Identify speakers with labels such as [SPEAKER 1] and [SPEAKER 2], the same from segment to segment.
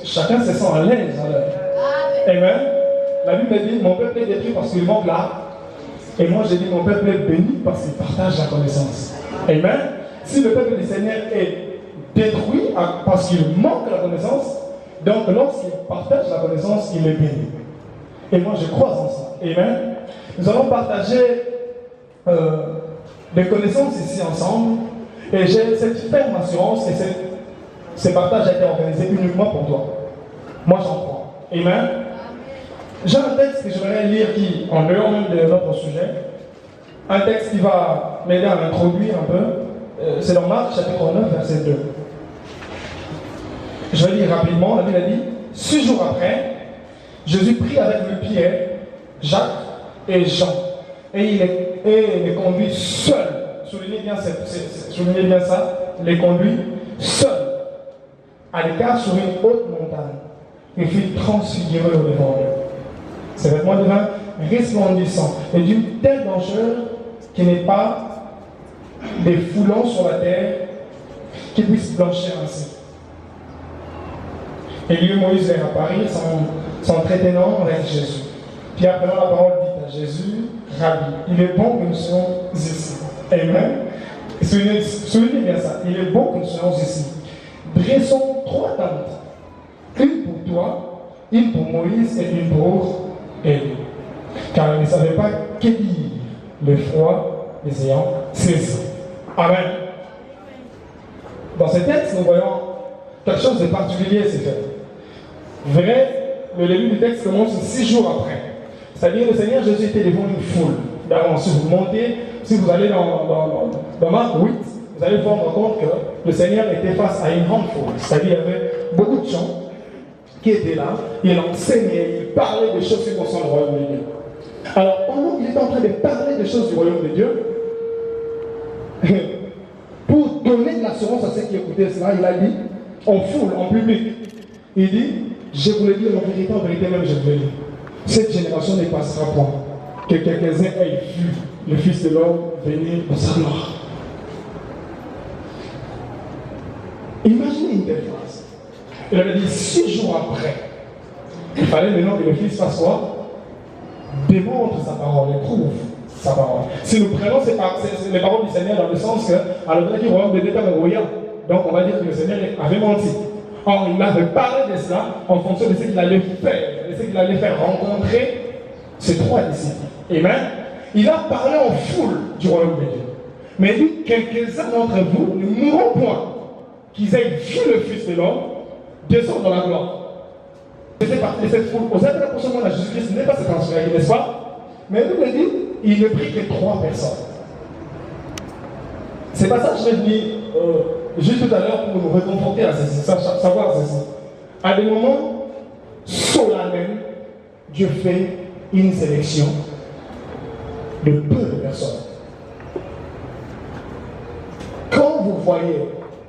[SPEAKER 1] Chacun se sent à l'aise. Amen. La Bible dit, mon peuple est détruit parce qu'il manque là. Et moi j'ai dit, mon peuple est béni parce qu'il partage la connaissance. Amen. Si le peuple du Seigneur est détruit parce qu'il manque la connaissance, donc lorsqu'il partage la connaissance, il est béni. Et moi je crois en ça. Amen. Nous allons partager des connaissances ici ensemble. Et j'ai cette ferme assurance que ce partage a été organisé uniquement pour toi. Moi j'en crois. Amen. J'ai un texte que je voudrais lire qui, en dehors même de notre sujet, un texte qui va m'aider à l'introduire un peu. C'est dans Marc chapitre 9, verset 2. Je vais lire rapidement. La Bible a dit, 6 jours après, Jésus prit avec lui Pierre, Jacques et Jean. Et il les conduit seuls. Soulignez bien ça. Les conduit seuls à l'écart sur une haute montagne. Il fut transfiguré au devant d'eux. Ses vêtements devinrent resplendissants et d'une telle blancheur qu'il n'est pas des foulons sur la terre qui puissent blanchir ainsi. Et lui, Moïse leur apparut s'entretenant avec Jésus. Puis apprenant la parole, dit à Jésus, Rabbi, il est bon que nous soyons ici. Amen. Soulignez bien ça. Il est bon que nous soyons ici. Dressons 3 tentes. Une pour toi, une pour Moïse et une pour Élie. Car ils ne savaient pas que dire le froid les ayant saisis. Amen. Dans ce texte, nous voyons quelque chose de particulier s'est fait. Vrai, le début du texte commence 6 jours après. C'est-à-dire le Seigneur Jésus était devant une foule. D'avant, si vous montez, si vous allez dans Marc 8, vous allez vous rendre compte que le Seigneur était face à une grande foule. C'est-à-dire qu'il y avait beaucoup de gens qui étaient là, il enseignait, il parlait des choses qui concernent le royaume de Dieu. Alors, pendant qu'il était en train de parler des choses du royaume de Dieu, pour donner de l'assurance à ceux qui écoutaient cela, il a dit, en foule, en public. Il dit, je vous le dis en vérité même, je vous le dis. Cette génération ne passera point que quelques-uns aient vu le Fils de l'homme venir dans sa gloire. Imaginez une telle phrase. Il avait dit 6 jours après. Il fallait maintenant que le Fils fasse quoi? Démontre sa parole, éprouve sa parole. Si nous prenons les paroles du Seigneur dans le sens que, alors il royaume de l'état donc on va dire que le Seigneur avait menti. Or, il avait parlé de cela en fonction de ce qu'il allait faire, de ce qu'il allait faire rencontrer ses 3 disciples. Amen. Il a parlé en foule du royaume de Dieu. Mais il dit, quelques-uns d'entre vous ne mourront point, qu'ils aient vu le Fils de l'homme descendre dans la gloire. Il fait partie de cette foule. Aux êtres pour ce moment, Jésus-Christ n'est pas cet transféré, n'est-ce pas? Mais il nous dit, il ne prit que 3 personnes. C'est pas ça que je vais venir juste tout à l'heure pour nous réconforter à ceci, savoir ceci. À des moments solennels, Dieu fait une sélection de peu de personnes. Quand vous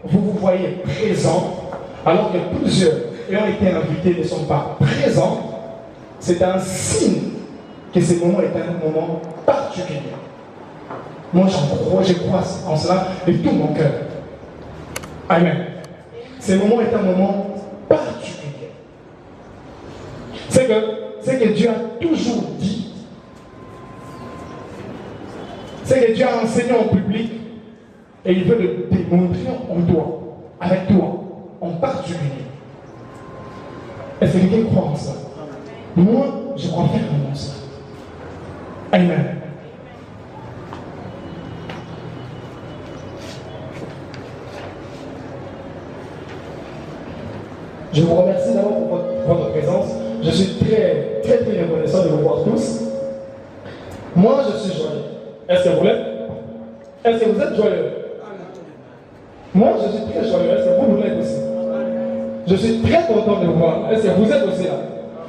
[SPEAKER 1] vous voyez présent, alors que plusieurs ayant été invités ne sont pas présents, c'est un signe que ce moment est un moment particulier. Moi, je crois en cela de tout mon cœur. Amen. Ce moment est un moment particulier. C'est que Dieu a toujours dit, c'est que Dieu a enseigné en public et il veut le démontrer en toi, avec toi, en particulier. Est-ce que quelqu'un croit en ça? Moi, je crois fermement en ça. Amen. Je vous remercie d'abord pour votre présence. Je suis très, très, très reconnaissant de vous voir tous. Moi, je suis joyeux. Est-ce que vous l'êtes? Est-ce que vous êtes joyeux? Moi, je suis très joyeux. Est-ce que vous l'êtes aussi? Je suis très content de vous voir. Est-ce que vous êtes aussi là?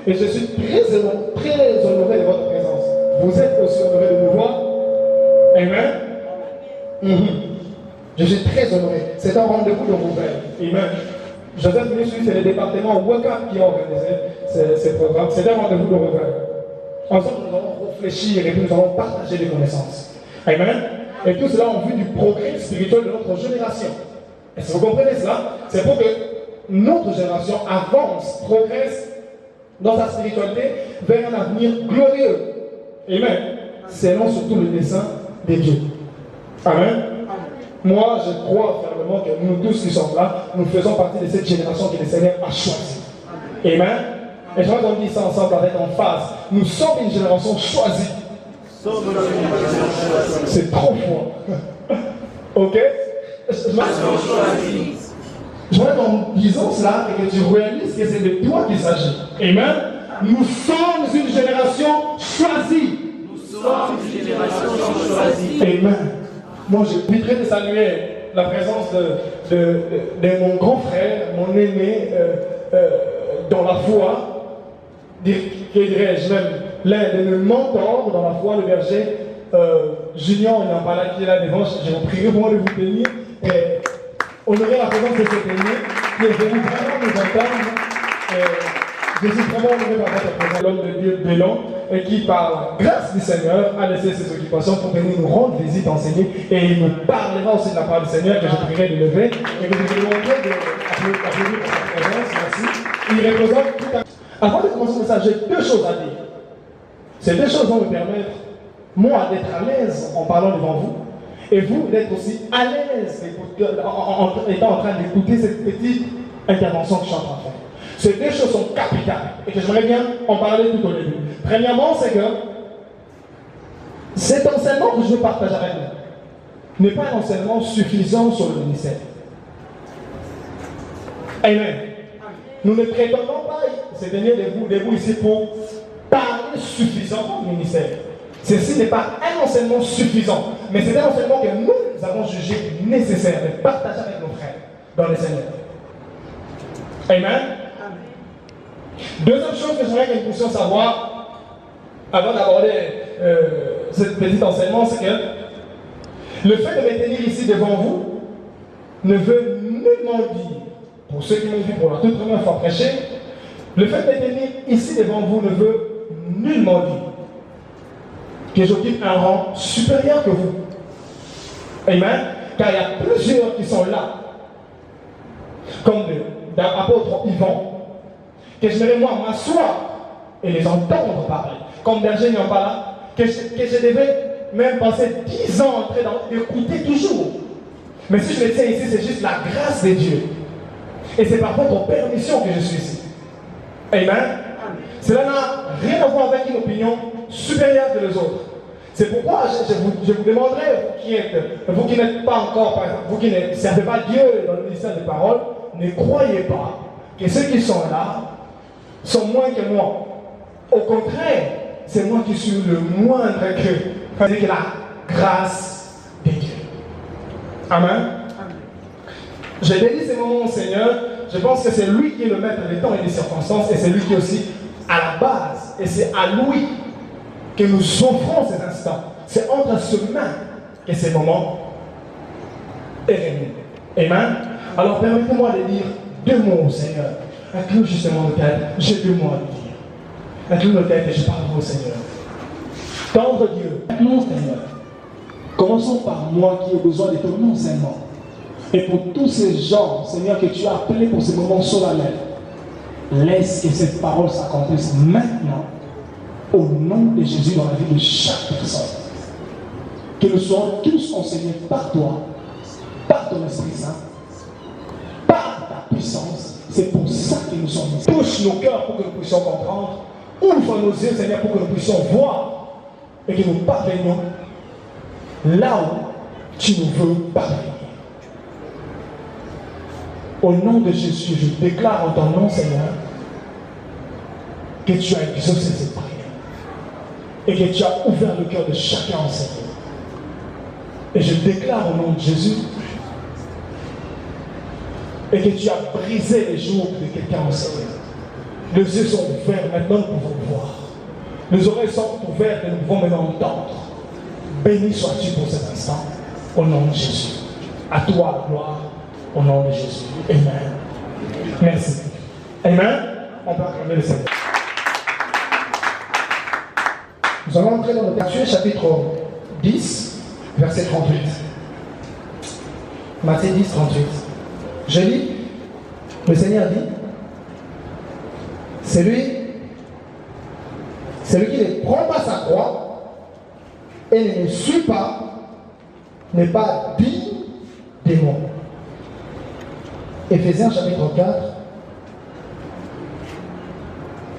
[SPEAKER 1] Et je suis très honoré de votre présence. Vous êtes aussi honoré de nous voir. Amen. Je suis très honoré. C'est un rendez-vous de nouvelles. Amen. Joseph Ministries, c'est le département WACAP qui a organisé ces programmes. C'est un rendez-vous de nouvelles. Ensemble, nous allons réfléchir et puis nous allons partager des connaissances. Amen. Et tout cela en vue du progrès spirituel de notre génération. Est-ce que vous comprenez cela? C'est pour que notre génération avance, progresse dans sa spiritualité vers un avenir glorieux. Amen. Selon surtout le dessein de Dieu. Amen. Moi, je crois fermement que nous tous qui sommes là, nous faisons partie de cette génération que le Seigneur a choisie. Amen. Et je voudrais qu'on dise ça ensemble avec emphase. Nous sommes une génération choisie. C'est trop fort. Ok? Je voudrais qu'en disant cela et que tu réalises que c'est de toi qu'il s'agit. Amen. Nous sommes une génération choisie. Nous sommes une génération choisie. Amen. Moi, je voudrais de saluer la présence de mon grand frère, mon aîné dans la foi, que dirais-je même, l'un de mes mentors dans la foi, le berger Junior, il n'en pas là, qui est là devant. Je vous prie pour moi de vous tenir et honorer la présence de cet aîné qui est venu vraiment nous entendre. Je suis vraiment honoré par votre présence, l'homme de Dieu Bélon, et qui, par grâce du Seigneur, a laissé ses occupations pour venir nous rendre visite, enseigner, et il nous parlera aussi de la part du Seigneur, que je prierai de lever, et que je vais demander d'applaudir pour sa présence. Merci. Il représente tout un... Avant de commencer le message, j'ai 2 choses à dire. Ces 2 choses vont me permettre, moi, d'être à l'aise en parlant devant vous, et vous, d'être aussi à l'aise en étant en train d'écouter cette petite intervention que je suis en train de faire. Ces 2 choses sont capitales et que j'aimerais bien en parler tout au début. Premièrement, c'est que cet enseignement que je veux partager avec vous n'est pas un enseignement suffisant sur le ministère. Amen. Nous ne prétendons pas se tenir debout ici pour parler suffisamment du ministère. Ceci n'est pas un enseignement suffisant, mais c'est un enseignement que nous avons jugé nécessaire de partager avec nos frères dans le Seigneur. Amen. Deuxième chose que j'aimerais que nous puissions savoir, avant d'aborder ce petit enseignement, c'est que le fait de me tenir ici devant vous ne veut nullement dire pour ceux qui m'ont vu pour la toute première fois prêcher, le fait d'être venu ici devant vous ne veut nullement dire que j'occupe un rang supérieur que vous. Amen. Car il y a plusieurs qui sont là, comme l'apôtre Yvan, que je devais moi m'asseoir et les entendre parler, comme Berger n'en pas là, que je devais même passer 10 ans en train d'écouter toujours. Mais si je le tiens ici, c'est juste la grâce de Dieu. Et c'est par votre permission que je suis ici. Amen. Cela n'a rien à voir avec une opinion supérieure que les autres. C'est pourquoi je vous demanderai, vous qui n'êtes pas encore, par exemple, vous qui ne servez pas Dieu dans le ministère des paroles, ne croyez pas que ceux qui sont là sont moins que moi. Au contraire, c'est moi qui suis le moindre qu'eux. C'est que la grâce de Dieu. Amen. Je bénis ces moments au Seigneur. Je pense que c'est lui qui est le maître des temps et des circonstances, et c'est lui qui est aussi à la base. Et c'est à lui que nous offrons ces instants. C'est entre ses mains que ces moments est venu. Amen. Alors permettez-moi de dire 2 mots au Seigneur. Inclus justement le tête. J'ai 2 mots à lui dire. Inclus le tête et je parle au Seigneur. Tendre Dieu. Inclus Seigneur. Commençons par moi qui ai besoin de ton enseignement. Et pour tous ces gens, Seigneur, que tu as appelés pour ces moments solennels, laisse que cette parole s'accomplisse maintenant, au nom de Jésus, dans la vie de chaque personne. Que nous soyons tous enseignés par toi, par ton Esprit Saint, par ta puissance. C'est pour ça que nous sommes ici. Touche nos cœurs pour que nous puissions comprendre. Ouvre nos yeux, Seigneur, pour que nous puissions voir et que nous parvenions là où tu nous veux parvenir. Au nom de Jésus, je déclare en ton nom, Seigneur, que tu as exaucé cette prière et que tu as ouvert le cœur de chacun en Seigneur. Et je déclare au nom de Jésus et que tu as brisé les jours de quelqu'un en Seigneur. Les yeux sont ouverts, maintenant nous pouvons voir. Les oreilles sont ouvertes et nous pouvons maintenant entendre. Béni sois-tu pour cet instant, au nom de Jésus. À toi la gloire, au nom de Jésus. Amen. Merci. Amen. On peut acclamer le Seigneur. Nous allons entrer dans le Matthieu chapitre 10, verset 38. Matthieu 10, 38. Je lis, le Seigneur dit, celui qui ne prend pas sa croix et ne me suit pas n'est pas digne de moi. Éphésiens chapitre 4,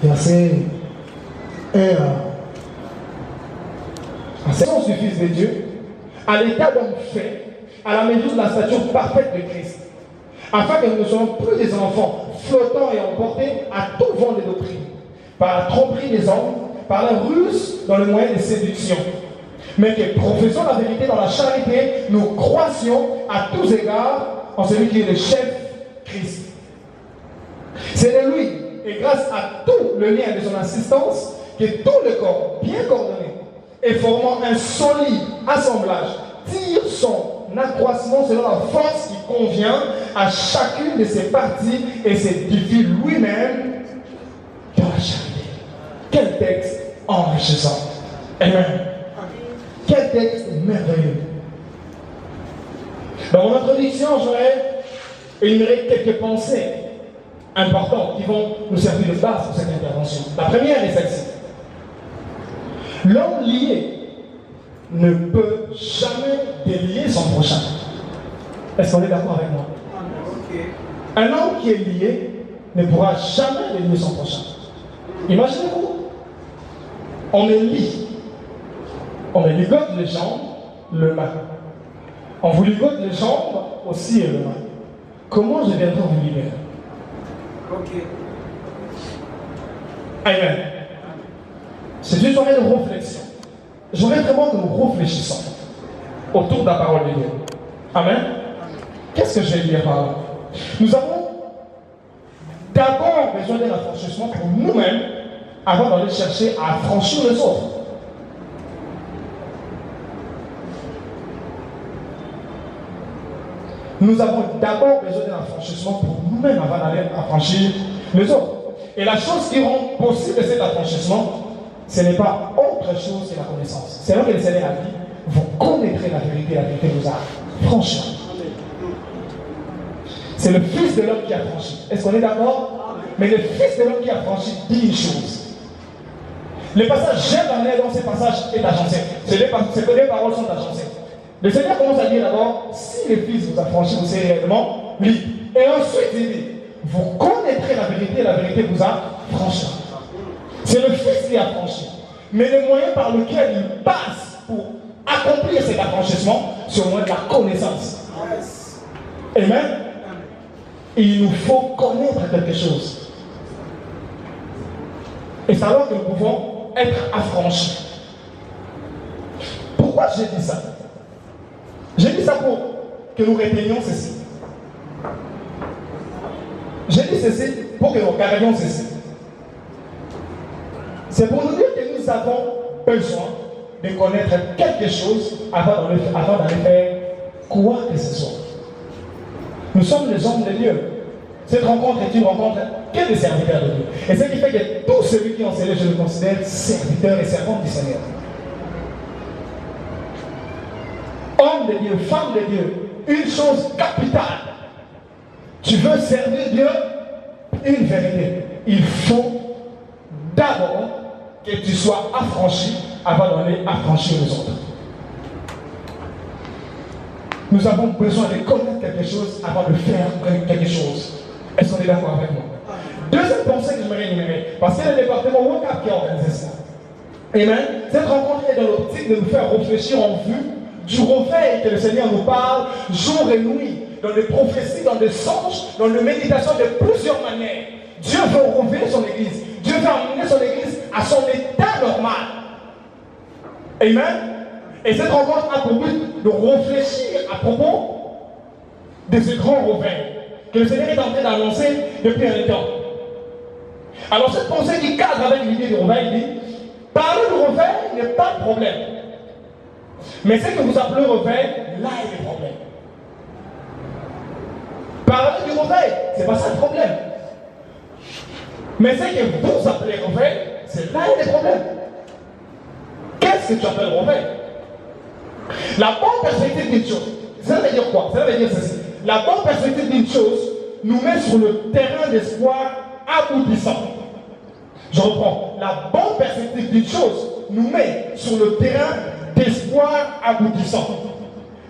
[SPEAKER 1] verset 1 à 7 du Fils de Dieu, à l'état d'homme fait, à la mesure de la stature parfaite de Christ, afin que nous ne soyons plus des enfants flottants et emportés à tout vent de doctrine, par la tromperie des hommes, par la ruse dans le moyen de séduction, mais que professons la vérité dans la charité, nous croissions à tous égards en celui qui est le chef, Christ. C'est de lui, et grâce à tout le lien de son assistance, que tout le corps, bien coordonné, et formant un solide assemblage, tire son accroissement selon la force qui convient à chacune de ses parties et s'édifie lui-même dans la charité. Quel texte enrichissant. Amen. Quel texte merveilleux. Dans mon introduction, j'aurais énuméré quelques pensées importantes qui vont nous servir de base pour cette intervention. La première est celle-ci. L'homme lié ne peut jamais délier son prochain. Est-ce qu'on est d'accord avec moi? Un homme qui est lié ne pourra jamais délier son prochain. Imaginez-vous, on me lie, on me ligote les jambes, le main. On vous ligote les jambes aussi et le main. Comment je viendrai vous libérer? Amen. C'est une soirée de réflexion. Je voudrais vraiment que nous réfléchissons autour de la parole de Dieu. Amen. Qu'est-ce que je vais dire par là? Nous avons d'abord besoin d'un affranchissement pour nous-mêmes avant d'aller chercher à affranchir les autres. Nous avons d'abord besoin d'un affranchissement pour nous-mêmes avant d'aller affranchir les autres. Et la chose qui rend possible cet affranchissement, ce n'est pas autre chose que la connaissance. C'est là que le Seigneur a dit, vous connaîtrez la vérité vous a franchi. C'est le Fils de l'homme qui a franchi. Est-ce qu'on est d'accord? Mais le Fils de l'homme qui a franchi dit une chose. Le passage j'aime dans ces passages est agencé. Ces deux paroles sont agencées. Le Seigneur commence à dire d'abord, si le Fils vous a franchi, vous serez réellement libre. Et ensuite il dit, vous connaîtrez la vérité vous a franchi. C'est le Fils qui a franchi. Mais le moyen par lequel il passe pour accomplir cet affranchissement, c'est au moins de la connaissance. Amen. Il nous faut connaître quelque chose. Et c'est alors que nous pouvons être affranchis. Pourquoi j'ai dit ça? J'ai dit ça pour que nous retenions ceci. J'ai dit ceci pour que nous gardions ceci. C'est pour nous dire que nous avons besoin de connaître quelque chose avant d'aller faire quoi que ce soit. Nous sommes les hommes de Dieu. Cette rencontre est une rencontre que des serviteurs de Dieu. Et ce qui fait que tous ceux qui ont scellé, je le considère serviteurs et servantes du Seigneur. Homme de Dieu, femme de Dieu, une chose capitale. Tu veux servir Dieu, une vérité. Il faut d'abord que tu sois affranchi avant d'aller affranchir les autres. Nous avons besoin de connaître quelque chose avant de faire quelque chose. Est-ce qu'on est d'accord avec moi? Deuxième pensée que je voudrais énumérer, parce que c'est le département WOCAP qui a organisé ça. Amen. Cette rencontre est dans l'optique de nous faire réfléchir en vue du réveil que le Seigneur nous parle jour et nuit, dans des prophéties, dans des songes, dans des méditations de plusieurs manières. Dieu veut réveiller son Église. Dieu veut amener son Église à son état normal. Amen. Et cette rencontre a pour but de réfléchir à propos de ce grand réveil que le Seigneur est en train d'annoncer depuis un temps. Alors cette pensée qui cadre avec l'idée du réveil dit, parler du réveil n'est pas de problème. Mais ce que vous appelez réveil, là est le problème. Parler du réveil, c'est pas ça le problème. Mais ce que vous appelez réveil, c'est là est le problème. Qu'est-ce que tu appelles réveil? La bonne perspective d'une chose, ça veut dire quoi? Ça veut dire ceci. La bonne perspective d'une chose nous met sur le terrain d'espoir aboutissant. Je reprends. La bonne perspective d'une chose nous met sur le terrain d'espoir aboutissant.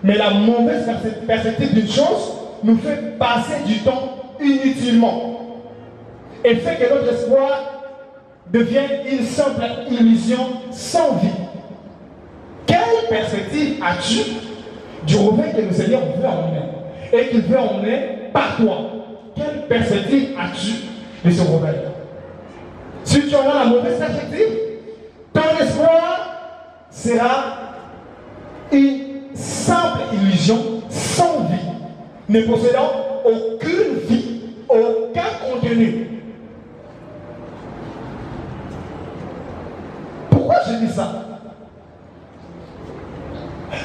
[SPEAKER 1] Mais la mauvaise perspective d'une chose nous fait passer du temps inutilement et fait que notre espoir devienne une simple illusion sans vie. Quelle perspective as-tu du réveil que le Seigneur veut emmener et qu'il veut emmener par toi? Quelle perspective as-tu de ce réveil? Si tu en as la mauvaise perspective, ton espoir sera une simple illusion sans vie, ne possédant aucune vie, aucun contenu. Pourquoi je dis ça?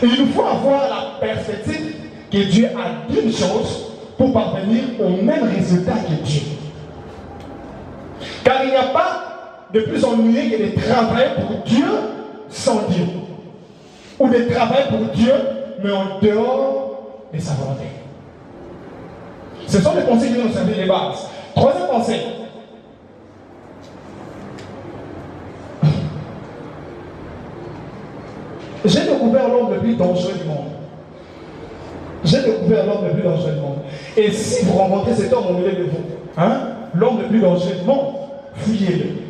[SPEAKER 1] Il nous faut avoir la perspective que Dieu a d'une chose pour parvenir au même résultat que Dieu. Car il n'y a pas de plus ennuyeux que de travailler pour Dieu sans Dieu. Ou de travailler pour Dieu, mais en dehors de sa volonté. Ce sont les pensées qui nous servent les bases. Troisième pensée. J'ai découvert l'homme le plus dangereux du monde. J'ai découvert l'homme le plus dangereux du monde. Et si vous rencontrez cet homme au milieu de vous, l'homme le plus dangereux du monde, fuyez-le.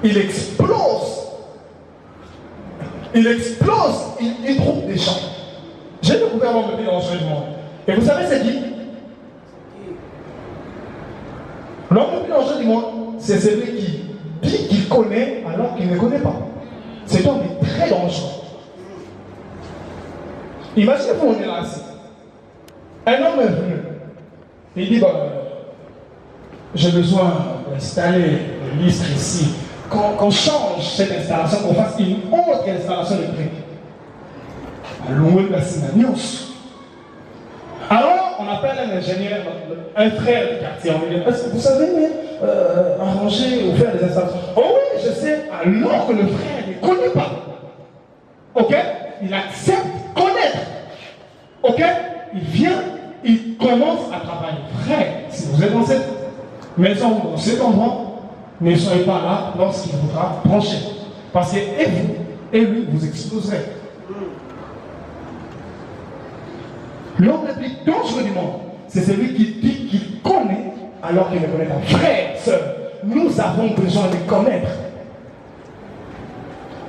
[SPEAKER 1] Il explose. Il trouve des gens. J'ai découvert l'homme le plus dangereux du monde. Et vous savez c'est qui? L'homme le plus dangereux du monde, c'est celui qui dit qu'il connaît alors qu'il ne connaît pas. Cet homme est très dangereux. Imaginez-vous, on est là assis. Un homme est venu. Il dit, j'ai besoin d'installer l'istre ici. Qu'on change cette installation, qu'on fasse une autre installation de prix. Alors, on appelle un ingénieur, un frère du quartier. On lui dit, est-ce que vous savez arranger ou faire des installations? Oh oui, je sais. Alors que le frère ne connaît pas. Ok? Il accepte connaître. Ok? Il vient, il commence à travailler. Frère, si vous êtes dans cette maison, dans cet endroit, ne soyez pas là lorsqu'il voudra brancher. Parce que et vous, et lui, vous exploserez. L'homme le plus dangereux du monde, c'est celui qui dit qu'il connaît alors qu'il ne connaît pas. Frère, sœur, nous avons besoin de connaître.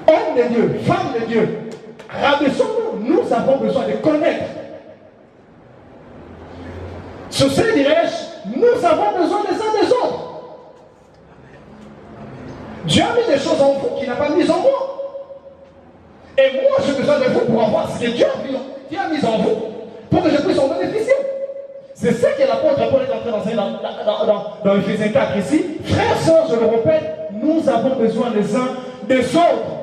[SPEAKER 1] Homme de Dieu, femme de Dieu, rabaissons-nous, nous avons besoin de connaître. Sur ce dirais-je, nous avons besoin les uns des autres. Dieu a mis des choses en vous qu'il n'a pas mises en moi. Et moi, j'ai besoin de vous pour avoir ce que Dieu a mis en vous, pour que je puisse en bénéficier. C'est ça que l'apôtre Paul est en train d'enseigner dans Éphésiens 4 ici. Frères, sœurs, je le répète, nous avons besoin les uns des autres.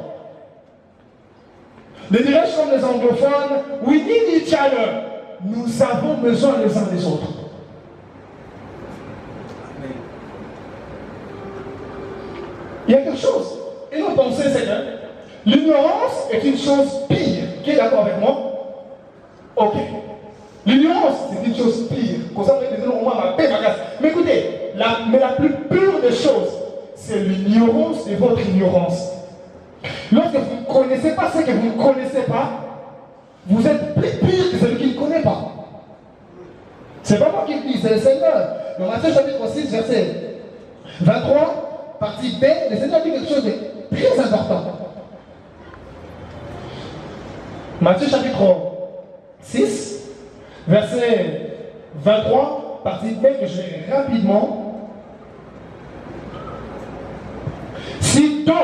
[SPEAKER 1] Les dirais-je comme les anglophones, we need each other. Nous avons besoin les uns des autres. Il y a quelque chose. Et nos pensées, c'est que l'ignorance est une chose pire. Qui est d'accord avec moi? Ok. L'ignorance, c'est une chose pire. Comme ça, vous allez au moins ma paix, ma grâce. Mais écoutez, mais la plus pure des choses, c'est l'ignorance de votre ignorance. Lorsque vous ne connaissez pas ce que vous ne connaissez pas, vous êtes plus pire que celui qui ne connaît pas. C'est pas moi qui le dis, c'est le Seigneur. Dans Matthieu chapitre 6, verset 23, partie B, le Seigneur dit quelque chose de très important. Matthieu chapitre 6, verset 23, partie B, que je vais rapidement. Si donc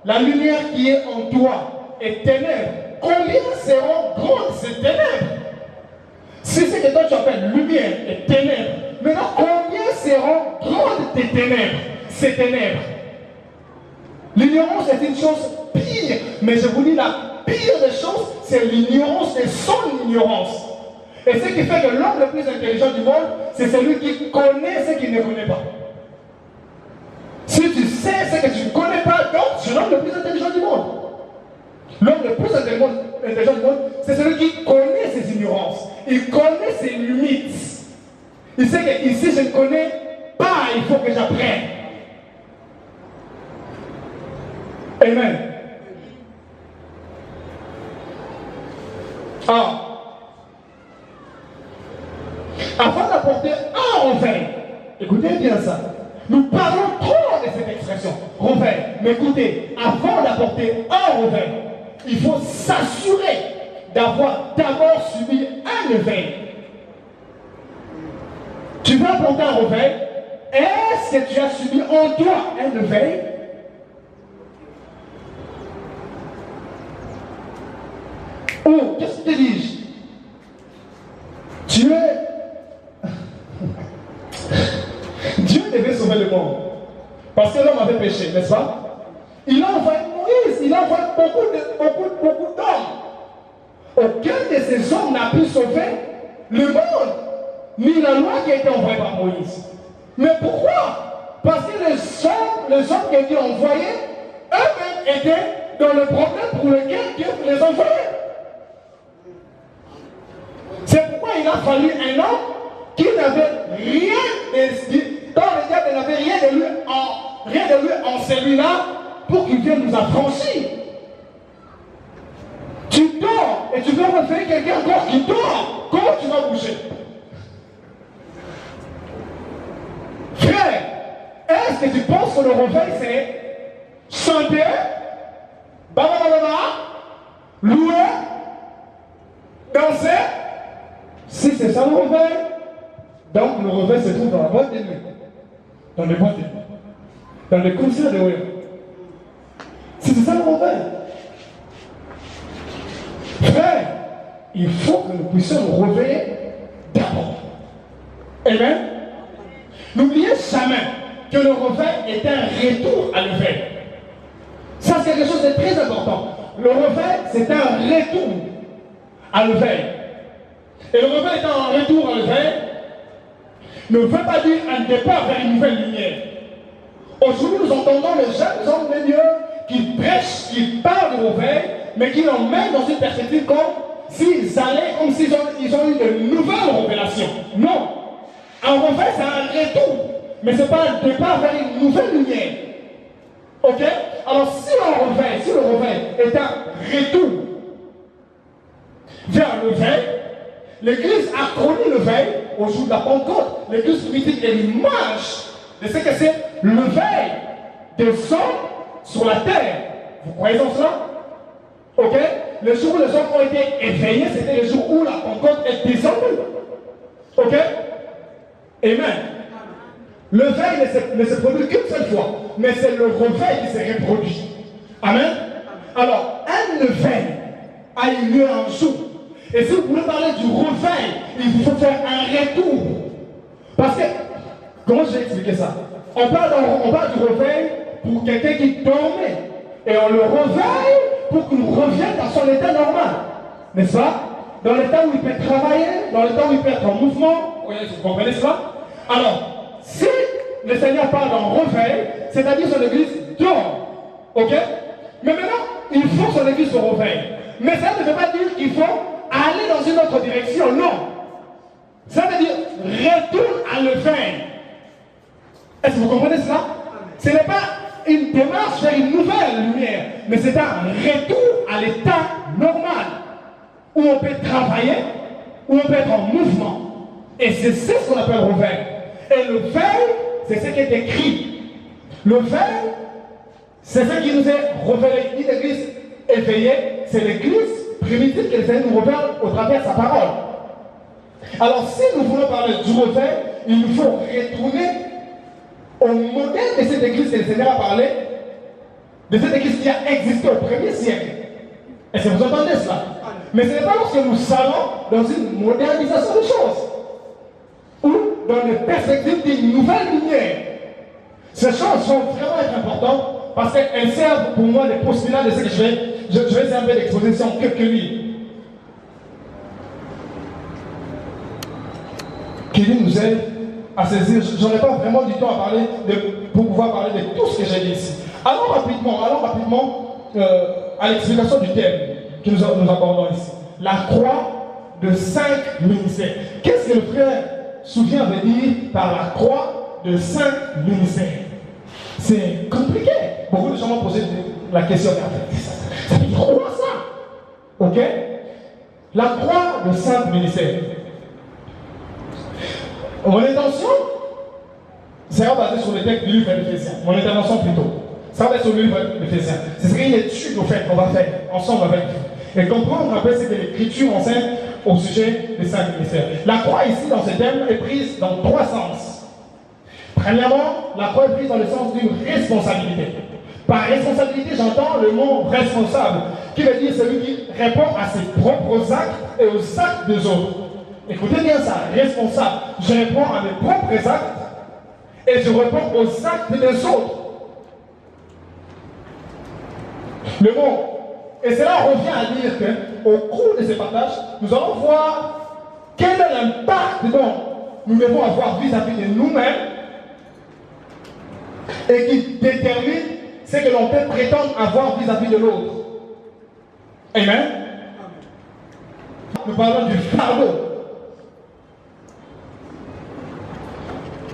[SPEAKER 1] la lumière qui est en toi est ténèbres, combien seront grandes ces ténèbres? Si c'est que toi tu appelles lumière et ténèbres, maintenant combien seront grandes tes ténèbres, ces ténèbres? L'ignorance est une chose pire, mais je vous dis la pire des choses, c'est l'ignorance de son ignorance. Et ce qui fait que l'homme le plus intelligent du monde, c'est celui qui connaît ce qu'il ne connaît pas. Si tu sais ce que tu ne connais pas, donc c'est l'homme le plus intelligent du monde. L'homme le plus intelligent du monde, c'est celui qui connaît ses ignorances. Il connaît ses limites. Il sait que ici je ne connais pas, il faut que j'apprenne. Amen. Ah. Avant d'apporter un réveil, écoutez bien ça. Nous parlons trop de cette expression, réveil. Mais écoutez, avant d'apporter un réveil, il faut s'assurer d'avoir d'abord subi un réveil. Tu veux apporter un réveil? Est-ce que tu as subi en toi un réveil? Ou, qu'est-ce que te dis-je? Dieu devait sauver le monde. Parce que l'homme avait péché, n'est-ce pas? Il a envoyé Moïse, il a envoyé beaucoup d'hommes. Aucun de ces hommes n'a pu sauver le monde, ni la loi qui a été envoyée par Moïse. Mais pourquoi? Parce que les hommes qui étaient envoyés, eux-mêmes étaient dans le problème pour lequel Dieu les envoyait. C'est pourquoi il a fallu un homme qui n'avait rien dont le diable n'avait rien de lui en celui-là pour qu'il vienne nous affranchir. Tu dors et tu veux réveiller quelqu'un encore qui dort. Comment tu vas bouger? Frère, est-ce que tu penses que le réveil c'est chanter, louer, danser? Si c'est ça le réveil, donc le réveil se trouve dans la boîte de nuit, dans les boîtes de nuit, dans les concerts de Oyo. Si c'est ça le réveil. Frère, il faut que nous puissions nous réveiller d'abord. Amen. N'oubliez jamais que le réveil est un retour à l'éveil. Ça, c'est quelque chose de très important. Le réveil, c'est un retour à l'éveil. Et le réveil étant un retour à l'éveil, ne veut pas dire un départ vers une nouvelle lumière. Aujourd'hui, nous entendons les jeunes hommes de Dieu qui prêchent, qui parlent du réveil, mais qui l'emmènent dans une perspective comme s'ils allaient, comme s'ils ont eu de nouvelles révélations. Non. Un réveil, c'est un retour, mais ce n'est pas un départ vers une nouvelle lumière. Ok? Alors, si le réveil est un retour vers le veil, l'Église a connu le veil au jour de la Pentecôte. L'Église primitive est l'image de ce que c'est le veil des hommes sur la terre. Vous croyez en cela? Ok? Le jour où les hommes ont été éveillés, c'était le jour où la Pentecôte est descendue. Ok? Amen. Le veil ne se produit qu'une seule fois, mais c'est le réveil qui se reproduit. Amen. Alors, un éveil a eu lieu un jour. Et si vous voulez parler du réveil, il vous faut faire un retour. Parce que, comment je vais expliquer ça? On parle du réveil pour quelqu'un qui dormait. Et on le réveille pour qu'il revienne dans son état normal. N'est-ce pas? Dans l'état où il peut travailler, dans l'état où il peut être en mouvement. Vous comprenez cela? Alors, si le Seigneur parle d'un réveil, c'est-à-dire son église dort. Ok? Mais maintenant, il faut que son église se réveille. Mais ça ne veut pas dire qu'il faut aller dans une autre direction, non. Ça veut dire retourne à l'éveil. Est-ce que vous comprenez cela? Ce n'est pas une démarche vers une nouvelle lumière, mais c'est un retour à l'état normal, où on peut travailler, où on peut être en mouvement. Et c'est ce qu'on appelle le réveil. Et le veil, c'est ce qui est écrit. Le veil, c'est ce qui nous est révélé. Une église éveillée, c'est l'église primitive que le Seigneur nous révèle au travers de sa parole. Alors, si nous voulons parler du réveil, il nous faut retourner au modèle de cette église que le Seigneur a parlé, de cette église qui a existé au 1er siècle. Est-ce que vous entendez cela? Mais ce n'est pas lorsque nous allons dans une modernisation des choses, ou dans les perspectives d'une nouvelle lumière. Ces choses vont vraiment être importantes parce qu'elles servent pour moi des postulats de ce que je vais essayer un peu d'exposer sur quelques lignes. Qui nous aide à saisir. Je n'aurai pas vraiment du temps à parler pour pouvoir parler de tout ce que j'ai dit ici. Allons rapidement à l'explication du thème que nous abordons ici. La croix de 5 ministères. Qu'est-ce que le frère Souvient veut dire par la croix de 5 ministères? C'est compliqué. Beaucoup de gens m'ont posé la question, ça veut dire quoi ça? Ok? La croix de 5 ministères. Mon intention sera basée sur le texte du livre d'Éphésiens. Mon intervention plutôt. Ça va être sur le livre d'Éphésiens. Ce serait une étude au fait qu'on va faire ensemble avec vous. Et comprendre un peu ce que l'Écriture enseigne au sujet des 5 ministères. La croix ici dans ce thème est prise dans 3 sens. Premièrement, la croix est prise dans le sens d'une responsabilité. Par responsabilité, j'entends le mot responsable, qui veut dire celui qui répond à ses propres actes et aux actes des autres. Écoutez bien ça, responsable. Je réponds à mes propres actes et je réponds aux actes des autres. Le mot. Et cela revient à dire qu'au cours de ce partage, nous allons voir quel est l'impact dont nous devons avoir vis-à-vis de nous-mêmes et qui détermine ce que l'on peut prétendre avoir vis-à-vis de l'autre. Amen. Nous parlons du fardeau.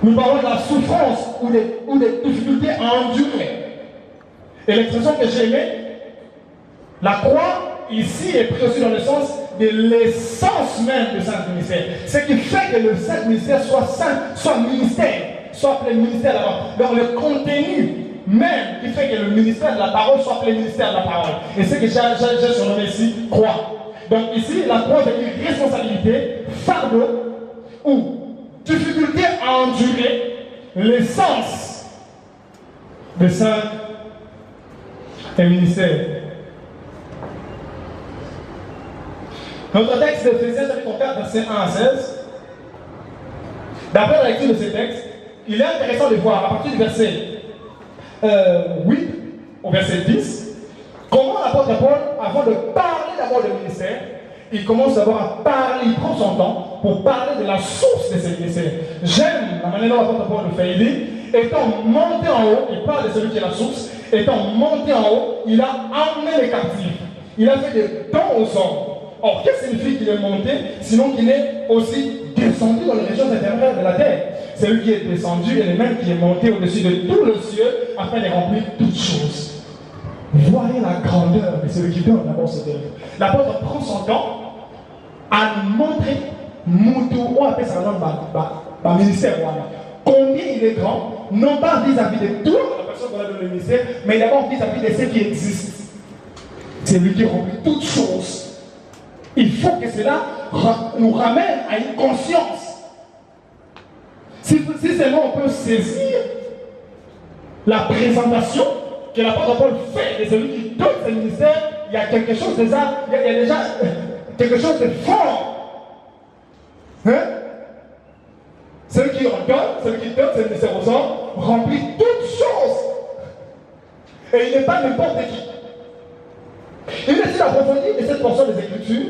[SPEAKER 1] Nous parlons de la souffrance ou des difficultés à endurer. Et l'expression que j'ai aimée, la croix, ici, est prise aussi dans le sens de l'essence même du Saint ministère. Ce qui fait que le Saint ministère soit saint, soit ministère, soit appelé ministère d'abord. Dans le contenu même qui fait que le ministère de la parole soit appelé ministère de la parole. Et ce que j'ai surnommé ici, croix. Donc ici, la croix veut dire responsabilité, fardeau ou difficulté à endurer l'essence de Saint et ministère. Notre texte d'Éphésiens chapitre 4, verset 1 à 16. D'après la lecture de ce texte, il est intéressant de voir à partir du verset 8 au verset 10, comment l'apôtre Paul, avant de parler d'abord du ministère, il commence d'abord à parler, il prend son temps pour parler de la source de ses ministères. J'aime la manière dont l'apôtre Paul le fait. Il dit, étant monté en haut, il parle de celui qui est la source, étant monté en haut, il a amené les captifs. Il a fait des dons aux hommes. Or, qu'est-ce que signifie qu'il est monté, sinon qu'il est aussi descendu dans les régions inférieures de la terre? C'est lui qui est descendu et le même qui est monté au-dessus de tout le ciel afin de remplir toutes choses. Voyez la grandeur de celui qui donne d'abord cette œuvre. L'apôtre prend son temps à nous montrer, on appelle ça dans le ministère, combien il est grand, non pas vis-à-vis de toute la personne qu'on a dans le ministère, mais d'abord vis-à-vis de ceux qui existent. C'est lui qui remplit toutes choses. Il faut que cela nous ramène à une conscience. Si seulement on peut saisir la présentation que l'apôtre Paul fait de celui qui donne ce ministère, il y a quelque chose déjà, il y a déjà quelque chose de fort. Hein? Celui qui donne ce ministère aux hommes, remplit toutes choses. Et il n'est pas n'importe qui. Il est d'approfondir de cette portion des Écritures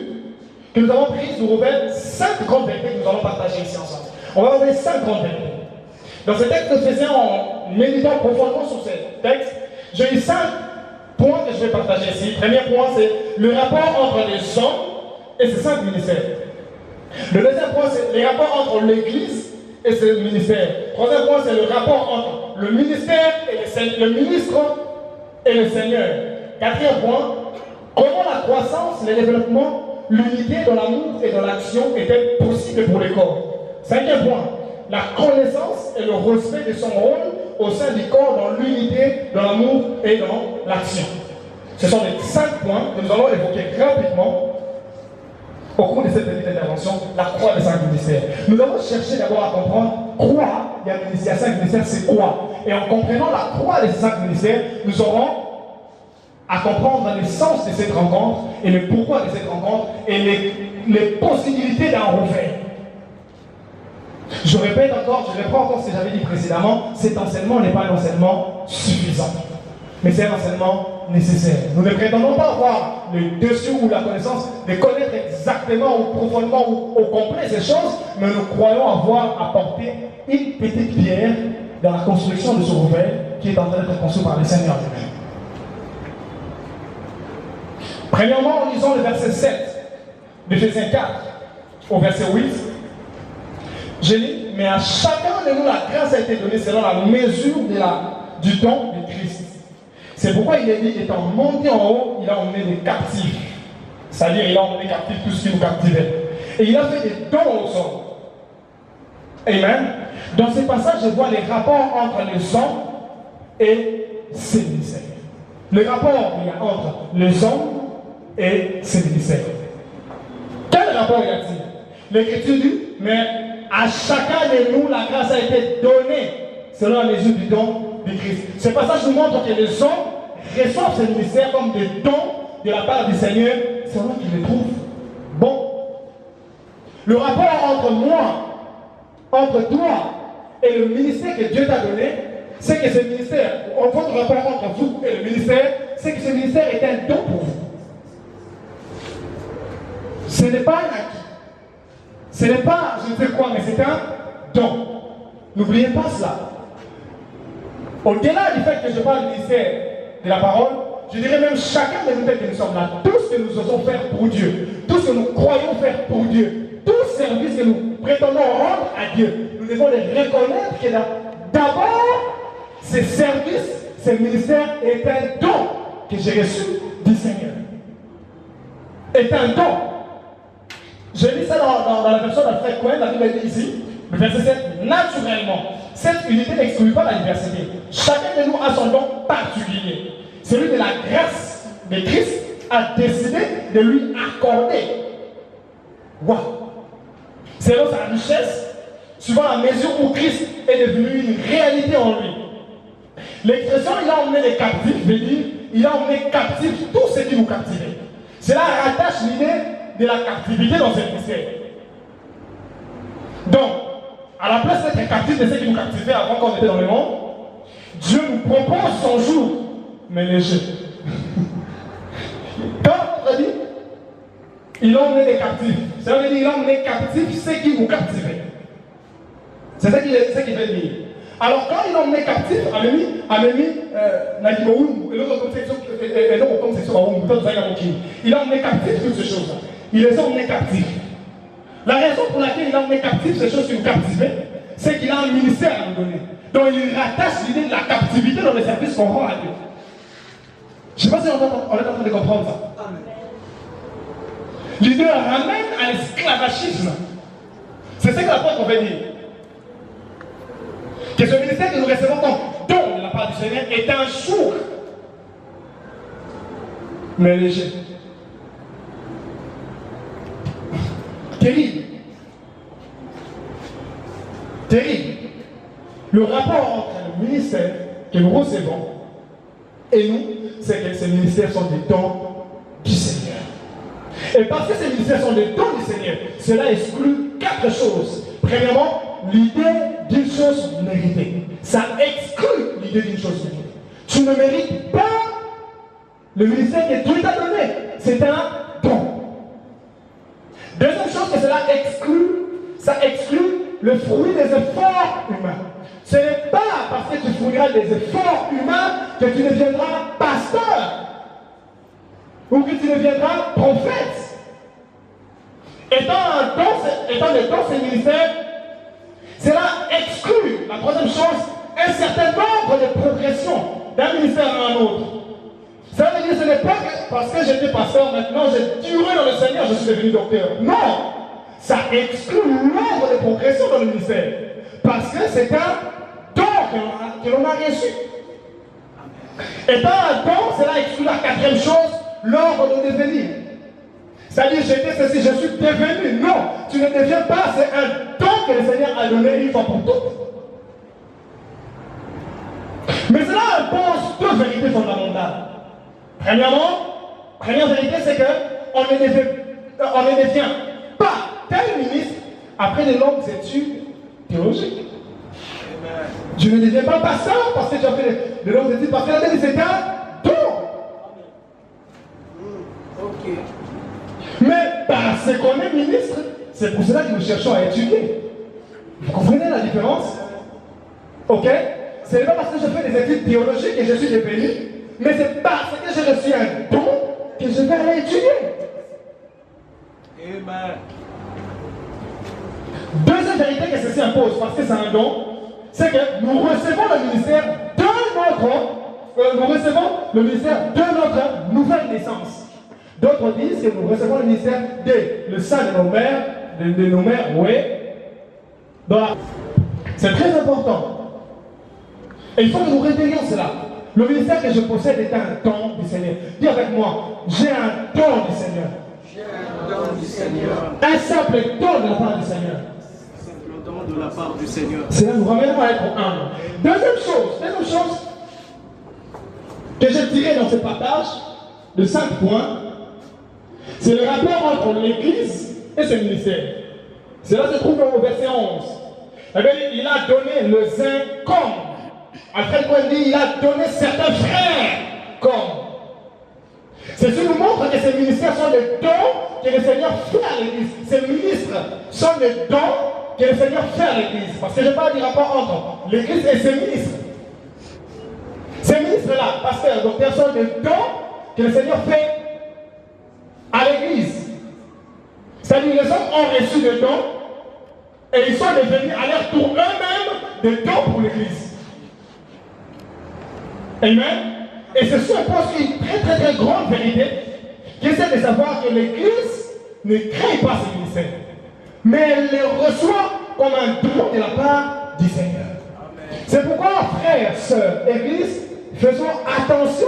[SPEAKER 1] que nous avons prise, nous révèle 5 grandes vérités que nous allons partager ici ensemble. On va regarder 5 grandes vérités. Dans ce texte que je faisais en méditant profondément sur ce texte, j'ai eu 5 points que je vais partager ici. Premier point, c'est le rapport entre les hommes et ses 5 ministères. Le deuxième point, c'est les rapports entre l'Église et ses ministères. Troisième point, c'est le rapport entre le ministère et le ministre et le Seigneur. Quatrième point, comment la croissance, le développement, l'unité dans l'amour et dans l'action est-elle possible pour les corps? Cinquième point, la connaissance et le respect de son rôle au sein du corps dans l'unité, dans l'amour et dans l'action. Ce sont les 5 points que nous allons évoquer rapidement au cours de cette petite intervention, la croix des 5 ministères. Nous allons chercher d'abord à comprendre quoi il y a 5 ministères, c'est quoi. Et en comprenant la croix des 5 ministères, nous aurons à comprendre l'essence de cette rencontre et le pourquoi de cette rencontre et les possibilités d'en refaire. Je répète encore, je reprends encore ce que j'avais dit précédemment, cet enseignement n'est pas un enseignement suffisant, mais c'est un enseignement nécessaire. Nous ne prétendons pas avoir le dessus ou la connaissance de connaître exactement ou profondément ou au complet ces choses, mais nous croyons avoir apporté une petite pierre dans la construction de ce rouvert qui est en train d'être construit par le Seigneur lui-même. Premièrement, en lisant le verset 7 d'Éphésiens 4 au verset 8, j'ai dit, mais à chacun de nous la grâce a été donnée selon la mesure du don de Christ. C'est pourquoi il est dit, étant monté en haut, il a emmené des captifs. C'est-à-dire, il a emmené captifs tout ce qui nous captivait. Et il a fait des dons aux hommes. Amen. Dans ce passage, je vois les rapports entre les hommes et ses ministères. Le rapport qu'il y a entre les hommes et ses ministères. Quel rapport y a-t-il? L'Écriture dit, mais à chacun de nous, la grâce a été donnée selon la mesure du don de Christ. Ce passage nous montre que les hommes reçoivent ces ministères comme des dons de la part du Seigneur selon qu'ils les trouvent bons. Le rapport entre moi, entre toi et le ministère que Dieu t'a donné, c'est que ce ministère, votre rapport entre vous et le ministère, c'est que ce ministère est un don pour vous. Ce n'est pas un acquis. Ce n'est pas je ne sais quoi, mais c'est un don. N'oubliez pas cela. Au-delà du fait que je parle du ministère de la parole, je dirais même chacun de nous que nous sommes là, tout ce que nous osons faire pour Dieu, tout ce que nous croyons faire pour Dieu, tout service que nous prétendons rendre à Dieu, nous devons les reconnaître que d'abord, ces services, ces ministères est un don que j'ai reçu du Seigneur. Est un don. Je lis ça dans la version d'Alfred Cohen, la Bible dit ici, le verset 7, naturellement. Cette unité n'exclut pas la diversité. Chacun de nous a son don particulier. Celui de la grâce de Christ a décidé de lui accorder. Waouh! Selon sa richesse, suivant la mesure où Christ est devenu une réalité en lui. L'expression il a emmené les captifs veut dire il a emmené captifs tous ceux qui nous captivaient. Cela rattache l'idée de la captivité dans ce mystère. Donc, à la place d'être captifs de ceux qui nous captivaient avant qu'on était dans le monde, Dieu nous propose son jour, mais léger. Quand on dit, Il a emmené des captifs. Ça veut dire qu'il a emmené captifs ceux qui vous captivaient. C'est ça qu'il veut dire. Alors quand il a emmené captif, il a emmené captif toutes ces choses-là. Il les a emmenés captifs. La raison pour laquelle il a emmené captif ces choses qui vous captivaient, c'est qu'il a un ministère à nous donner. Donc il rattache l'idée de la captivité dans le service qu'on rend à Dieu. Je ne sais pas si on est en train de comprendre ça. L'idée ramène à l'esclavagisme. C'est ce que l'apôtre veut dire. Que ce ministère que nous recevons comme don de la part du Seigneur est un jour, mais léger. Terrible. Terrible. Le rapport entre le ministère que nous recevons et nous, c'est que ces ministères sont des dons du Seigneur. Et parce que ces ministères sont des dons du Seigneur, cela exclut 4 choses. Premièrement, l'idée d'une chose méritée. Ça exclut l'idée d'une chose méritée. Tu ne mérites pas le ministère que Dieu t'a donné. C'est un don. Deuxième chose que cela exclut, ça exclut le fruit des efforts humains. Ce n'est pas parce que tu fourniras des efforts humains que tu deviendras pasteur ou que tu deviendras prophète. Étant le don ces ministères, cela exclut, la troisième chose, un certain nombre de progressions d'un ministère à un autre. Ça veut dire que ce n'est pas que parce que j'étais pasteur, maintenant j'ai duré dans le Seigneur, je suis devenu docteur. Non! Ça exclut nombre de progressions dans le ministère. Parce que c'est un don que l'on a reçu. Étant un don, cela exclut la 4e chose, l'ordre de devenir. C'est-à-dire, j'étais ceci, je suis devenu. Non, tu ne deviens pas, c'est un don que le Seigneur a donné une fois pour toutes. Mais cela impose 2 vérités fondamentales. Première vérité, c'est qu'on ne devient pas tel ministre après de longues études théologiques. Amen. Je ne deviens pas pasteur parce que tu as fait de longues études, parce que c'est un don. Ok. Mais parce qu'on est ministre, c'est pour cela que nous cherchons à étudier. Vous comprenez la différence? Ok? Ce n'est pas parce que je fais des études théologiques que je suis devenu, mais c'est parce que j'ai reçu un don que je vais aller étudier. Amen. Deuxième vérité que ceci impose, parce que c'est un don, c'est que nous recevons le ministère de notre nouvelle naissance. D'autres disent que nous recevons le ministère de le sang de nos mères, de nos mères, oui. C'est très important. Et il faut que nous réveillions cela. Le ministère que je possède est un don du Seigneur. Dis avec moi, j'ai un don du Seigneur. J'ai un don du Seigneur. Un simple don de la part du Seigneur. Un simple don de la part du Seigneur. Cela nous ramène à être humble. Deuxième chose que j'ai tiré dans ce partage de 5 points, c'est le rapport entre l'Église et ce ministère. Cela se trouve au verset 11. Il a donné le zin comme. Alfred Cohen dit, il a donné certains frères comme. Ceci nous montre que ces ministères sont des dons que le Seigneur fait à l'Église. Ces ministres sont des dons que le Seigneur fait à l'Église. Parce que je parle du rapport entre l'Église et ses ministres. Ces ministres-là, pasteurs, docteurs, sont des dons que le Seigneur fait à l'Église. C'est-à-dire les hommes ont reçu des dons et ils sont devenus à leur tour eux-mêmes des dons pour l'Église. Amen. Et ceci impose une très grande vérité qui est de savoir que l'Église ne crée pas ce ministère, mais elle les reçoit comme un don de la part du Seigneur. Amen. C'est pourquoi, frères, sœurs, Église, faisons attention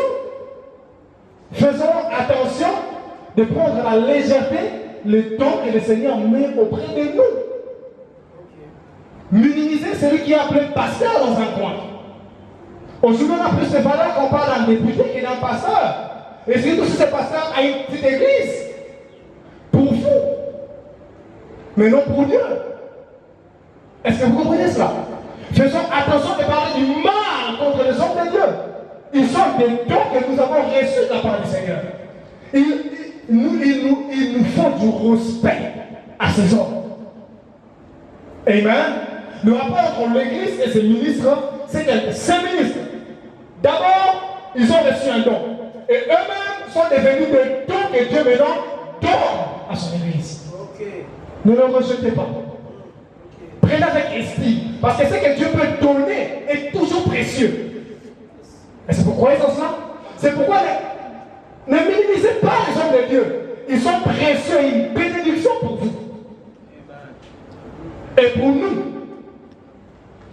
[SPEAKER 1] de prendre à la légèreté le don que le Seigneur met auprès de nous. Minimiser celui qui est appelé pasteur dans un coin. Aujourd'hui, on a plus de valeur qu'on parle d'un député que d'un pasteur. Et surtout si ce pasteur a une petite église. Pour vous. Mais non pour Dieu. Est-ce que vous comprenez cela? Faisons attention de parler du mal contre les hommes de Dieu. Ils sont des dons que nous avons reçus de la part du Seigneur. il nous faut du respect à ces hommes. Amen. Le rapport entre l'Église et ses ministres, c'est que ces ministres, d'abord, ils ont reçu un don. Et eux-mêmes sont devenus des dons que Dieu maintenant donne à son Église. Okay. Ne le rejetez pas. Prenez avec esprit. Parce que ce que Dieu peut donner est toujours précieux. Et c'est pourquoi ils ont cela. C'est pourquoi ne minimisez pas les hommes de Dieu. Ils sont précieux et une bénédiction pour vous. Et pour nous.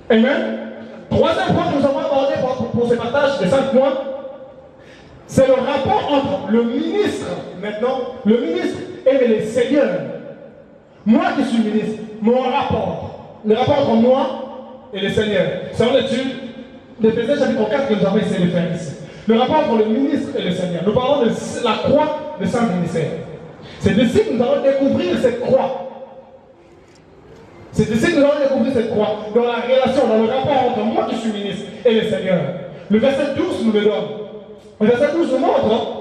[SPEAKER 1] Amen. Troisième point que nous avons abordé pour ce partage de 5 points, c'est le rapport entre le ministre, maintenant, le ministre et le Seigneur. Moi qui suis ministre, mon rapport, le rapport entre moi et le Seigneur. C'est l'étude d'Éphésiens chapitre 4 que nous avons essayé de faire ici. Le rapport entre le ministre et le Seigneur. Nous parlons de la croix de Saint-Ministère. C'est d'ici que nous allons découvrir cette croix. C'est ici que nous allons découvrir cette croix, dans la relation, dans le rapport entre moi qui suis ministre et le Seigneur. Le verset 12 nous le donne. Le verset 12 nous montre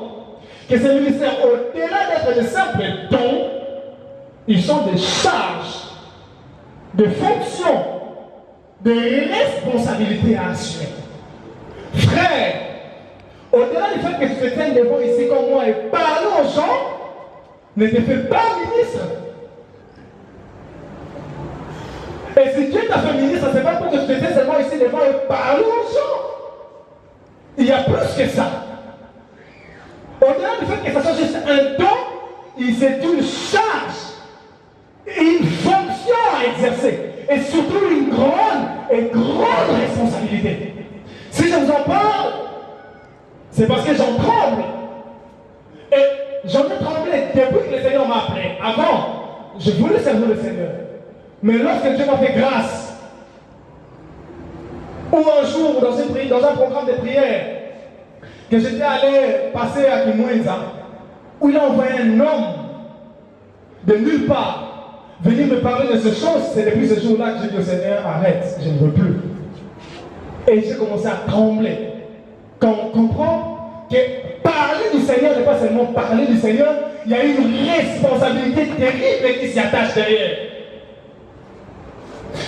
[SPEAKER 1] que ces ministères, au-delà d'être de simples dons, ils sont des charges, de fonctions, de responsabilités à assumer. Frère, au-delà du fait que tu te tiennes devant ici comme moi et parler aux gens, ne te fais pas ministre. Et si Dieu t'a fait ministre, ce n'est pas pour que tu te tiennes seulement ici devant et parler aux gens. Il y a plus que ça. Au-delà du fait que ça soit juste un don, c'est une charge, une fonction à exercer. Et surtout une grande responsabilité. Si je vous en parle, c'est parce que j'en tremble. Et j'en ai tremblé depuis que le Seigneur m'a appelé. Avant, je voulais servir le Seigneur. Mais lorsque Dieu m'a fait grâce, ou un jour dans un programme de prière, que j'étais allé passer à Kimwenza, où il a envoyé un homme de nulle part venir me parler de ces choses, c'est depuis ce jour-là que j'ai dit au Seigneur, arrête, je ne veux plus. Et j'ai commencé à trembler. Quand on comprend que parler du Seigneur n'est pas seulement parler du Seigneur, il y a une responsabilité terrible qui s'y attache derrière.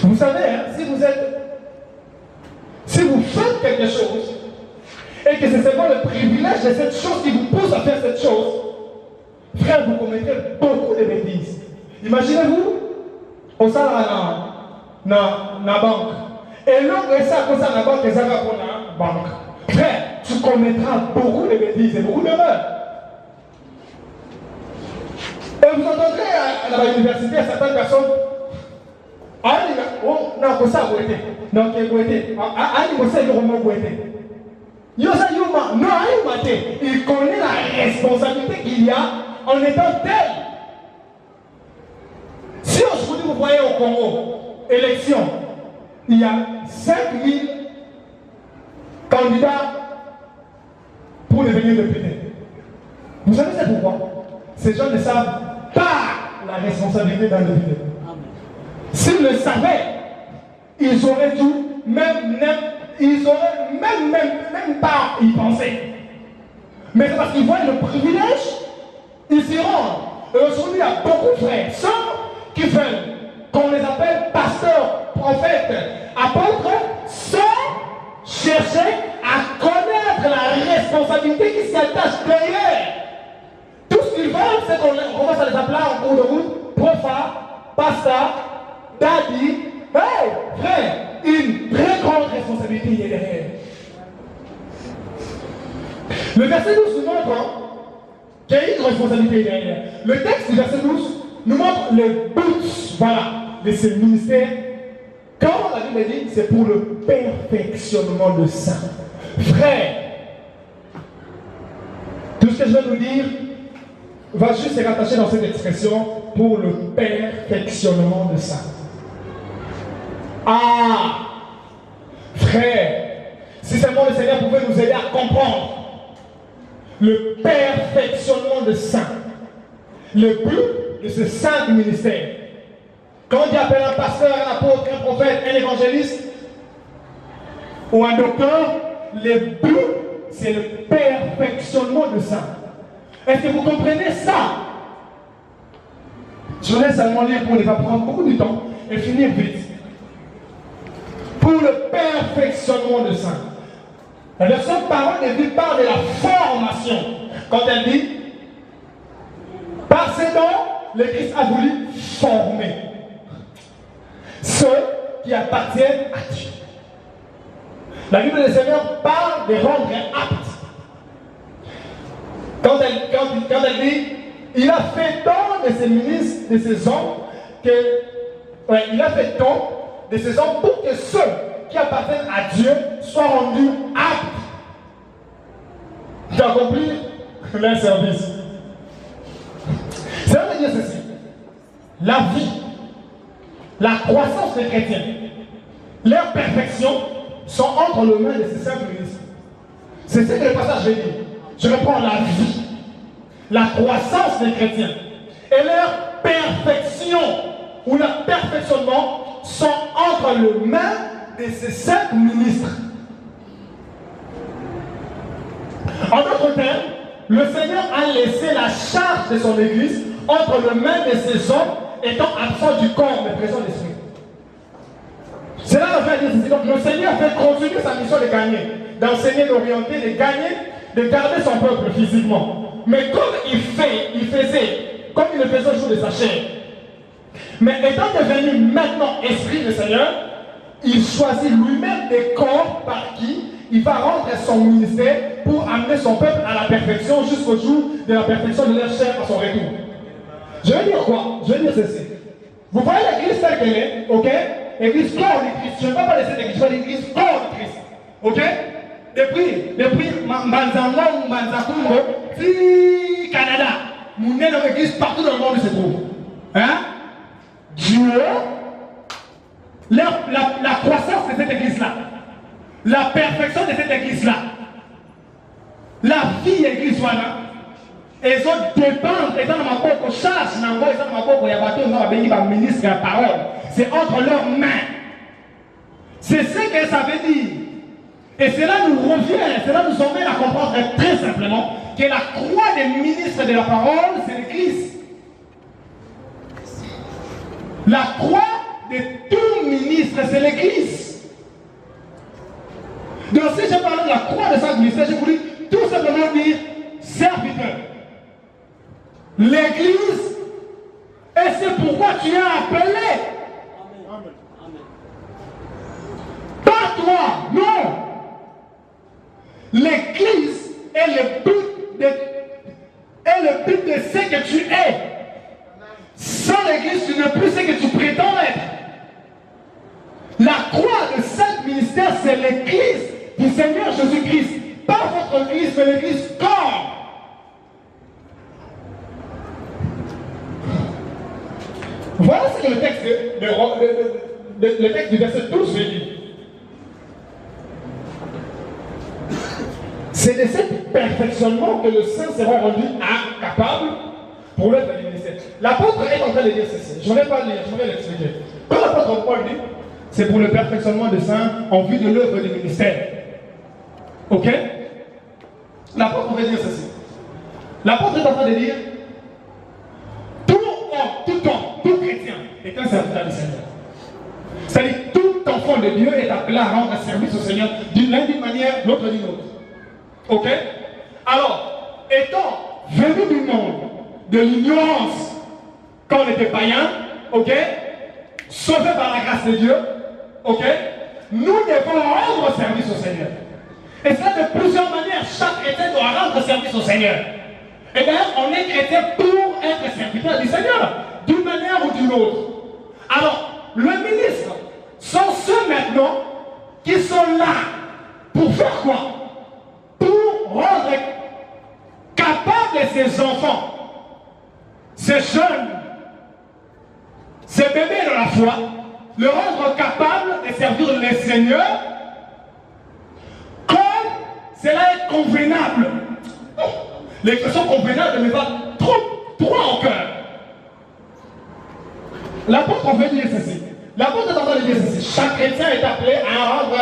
[SPEAKER 1] Vous savez, hein, si vous faites quelque chose, et que c'est seulement le privilège de cette chose qui vous pousse à faire cette chose, frère, vous commettrez beaucoup de bêtises. Imaginez-vous, au sein de la banque. Et l'autre, ça, comme ça, la banque, et ça va pour la banque. Frère, tu commettras beaucoup de bêtises et beaucoup d'erreurs. Et vous entendrez à l'université, certaines personnes, il connaît la responsabilité qu'il y a en étant tel. Si aujourd'hui vous voyez au Congo, élection, il y a 5000 candidats pour devenir député. Vous savez c'est pourquoi? Ces gens ne savent pas la responsabilité d'un député. S'ils le savaient, ils auraient dû même pas y penser. Mais parce qu'ils voient le privilège, ils s'y rendent. Et aujourd'hui, il y a beaucoup de frères, sœurs qui veulent qu'on les appelle pasteurs, prophètes, apôtres, sans chercher à connaître la responsabilité qui s'y attache derrière. Tout ce qu'ils veulent, c'est qu'on commence à les appeler en cours de route, prophète, pasteur, daddy. Hey, frère, une très grande responsabilité est derrière. Le verset 12 nous montre qu'il y a une responsabilité derrière. Le texte du verset 12 nous montre le but, voilà, de ce ministère. Quand la Bible dit, c'est pour le perfectionnement de saints. Frère, tout ce que je vais vous dire va juste se rattacher dans cette expression pour le perfectionnement de saints. Ah, frère, si seulement le Seigneur pouvait nous aider à comprendre le perfectionnement de saints, le but de ce saint ministère. Quand on dit appeler un pasteur, un apôtre, un prophète, un évangéliste ou un docteur, le but c'est le perfectionnement de saints. Est-ce que vous comprenez ça? Je voulais seulement lire pour ne pas prendre beaucoup de temps et finir vite. Pour le perfectionnement de saints. La version parole de Dieu parle de la formation. Quand elle dit, par ses dons, le Christ a voulu former ceux qui appartiennent à Dieu. La Bible du Seigneur parle de rendre aptes. Quand elle dit, il a fait don de ses ministres, de ses hommes, il a fait don de ses hommes pour que ceux qui appartiennent à Dieu soient rendus aptes d'accomplir leur service. Ça veut dire ceci. La vie, la croissance des chrétiens, leur perfection sont entre les mains de ces cinq ministres. C'est ce que le passage veut dire. Je reprends la vie, la croissance des chrétiens et leur perfection ou leur perfectionnement sont entre les mains de ces cinq ministres. En d'autres termes, le Seigneur a laissé la charge de son Église entre les mains de ces hommes étant absents du corps mais présents d'esprit. Cela va faire dire donc le Seigneur fait continuer sa mission de gagner, d'enseigner, d'orienter, de gagner, de garder son peuple physiquement. Mais comme il faisait, comme il le faisait au jour de sa chair, mais étant devenu maintenant esprit du Seigneur, il choisit lui-même des corps par qui il va rendre son ministère pour amener son peuple à la perfection jusqu'au jour de la perfection de leur chair à son retour. Je veux dire quoi? Je veux dire ceci. Vous voyez l'église telle qu'elle est, ok? L'église corps de Christ. Je ne vais pas laisser l'église, je vais l'église corps de Christ. Ok? Depuis Manzanga ou Manzakungo, puis Canada, nous sommes dans l'église partout dans le monde où se trouve. Hein? Dieu, la croissance de cette église-là, la perfection de cette église-là, la vie église voilà, elles ont dépendent, elles ont dans ma propre charge, elles ont dans ma propre yabato, elles ont béni par ministre de la parole. C'est entre leurs mains. C'est ce que ça veut dire. Et cela nous revient, cela nous emmène à comprendre très simplement que la croix des ministres de la parole, c'est l'église. La croix de tout ministre, c'est l'église. Donc si je parle de la croix de chaque ministère, je voulais tout simplement dire serviteur. L'église, et c'est pourquoi tu es appelé. Amen. Pas toi, non. L'église est le but de ce que tu es. Sans l'église, tu n'es plus ce que tu prétends être. La croix de cinq ministères, c'est l'église du Seigneur Jésus-Christ. Pas votre église, mais l'église corps. Voilà ce que le texte du verset 12 veut dire. C'est de ce perfectionnement que le Saint sera rendu capable pour l'œuvre du ministère. L'apôtre est en train de dire ceci. Je ne vais pas lire, je vais l'expliquer. Quand l'apôtre Paul dit, c'est pour le perfectionnement des saints en vue de l'œuvre du ministère. Ok? L'apôtre veut dire ceci. L'apôtre est en train de dire, tout chrétien est un serviteur du Seigneur. C'est-à-dire, tout enfant de Dieu est appelé à rendre service au Seigneur d'une manière, l'autre d'une autre. Ok? Alors, étant venu du monde de l'ignorance quand on était païen, ok? Sauvé par la grâce de Dieu, ok? Nous devons rendre service au Seigneur. Et ça de plusieurs manières, chaque chrétien doit rendre service au Seigneur. Et d'ailleurs, on est chrétien pour être serviteur du Seigneur, d'une manière ou d'une autre. Alors, le ministre sont ceux maintenant qui sont là pour faire quoi? Pour rendre capables ces enfants, ces jeunes, ces bébés de la foi, le rendre capable de servir le Seigneur comme cela est convenable. L'expression convenable me va trop en cœur. L'apôtre veut dire ceci. L'apôtre est en train de dire ceci. Chaque chrétien est appelé à rendre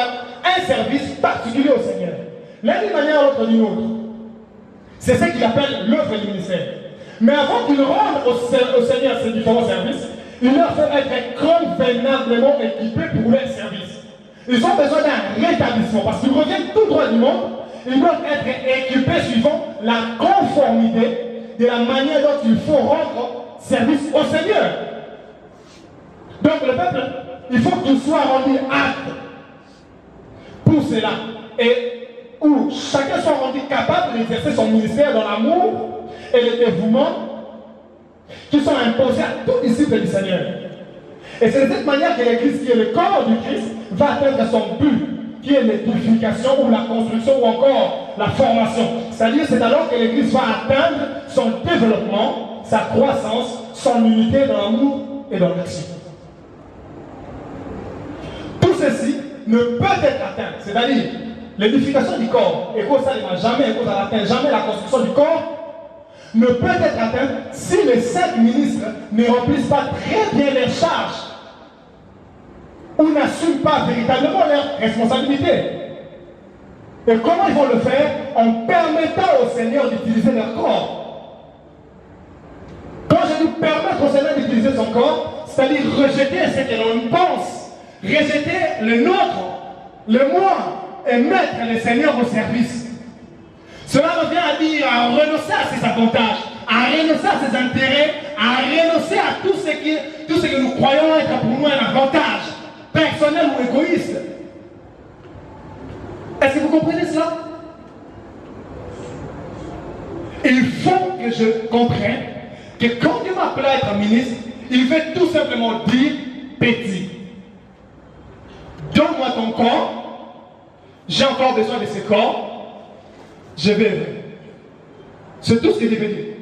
[SPEAKER 1] un service particulier au Seigneur. L'un d'une manière ou l'autre d'une autre. C'est ce qu'il appelle l'œuvre du ministère. Mais avant qu'ils rendent au Seigneur ces différents services, il leur faut être convenablement équipés pour leur service. Ils ont besoin d'un rétablissement parce qu'ils reviennent tout droit du monde. Ils doivent être équipés suivant la conformité de la manière dont il faut rendre service au Seigneur. Donc le peuple, il faut qu'il soit rendu apte pour cela. Et où chacun soit rendu capable d'exercer son ministère dans l'amour et le dévouement qui sont imposés à tout disciple du Seigneur. Et c'est de cette manière que l'Église, qui est le corps du Christ, va atteindre son but, qui est l'édification ou la construction ou encore la formation. C'est-à-dire, c'est alors que l'Église va atteindre son développement, sa croissance, son unité dans l'amour et dans l'action. Tout ceci ne peut être atteint, c'est-à-dire l'édification du corps, et ça ne va jamais, et ça n'atteint jamais la construction du corps, ne peut être atteinte si les 5 ministres ne remplissent pas très bien leurs charges ou n'assument pas véritablement leurs responsabilités. Et comment ils vont le faire? En permettant au Seigneur d'utiliser leur corps. Quand je dis permettre au Seigneur d'utiliser son corps, c'est-à-dire rejeter ce que l'on pense, rejeter le nôtre, le moi, et mettre le Seigneur au service. Cela revient à dire, à renoncer à ses avantages, à renoncer à ses intérêts, à renoncer à tout ce que nous croyons être pour nous un avantage, personnel ou égoïste. Est-ce que vous comprenez cela? Il faut que je comprenne que quand Dieu m'appelle à être ministre, il veut tout simplement dire petit. Donne-moi ton corps, j'ai encore besoin de ce corps. Je vais. C'est tout ce que je veux dire.